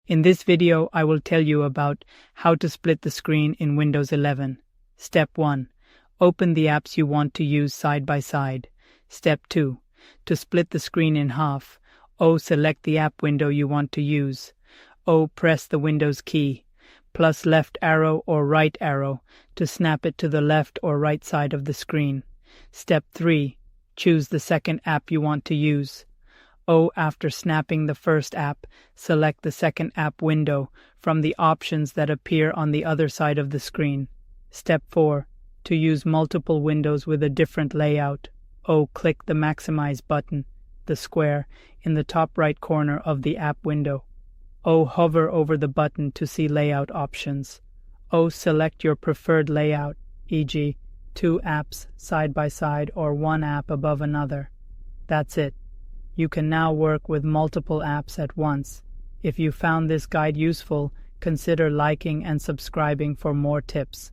In this video, I will tell you about how to split the screen in Windows 11. Step 1. Open the apps you want to use side by side. Step 2. To split the screen in half, select the app window you want to use. Press the Windows key, plus left arrow or right arrow to snap it to the left or right side of the screen. Step 3. Choose the second app you want to use. After snapping the first app, select the second app window from the options that appear on the other side of the screen. Step 4. To use multiple windows with a different layout, click the Maximize button, the square, in the top right corner of the app window. Hover over the button to see layout options. Select your preferred layout, e.g., 2 apps side by side or 1 app above another. That's it. You can now work with multiple apps at once. If you found this guide useful, consider liking and subscribing for more tips.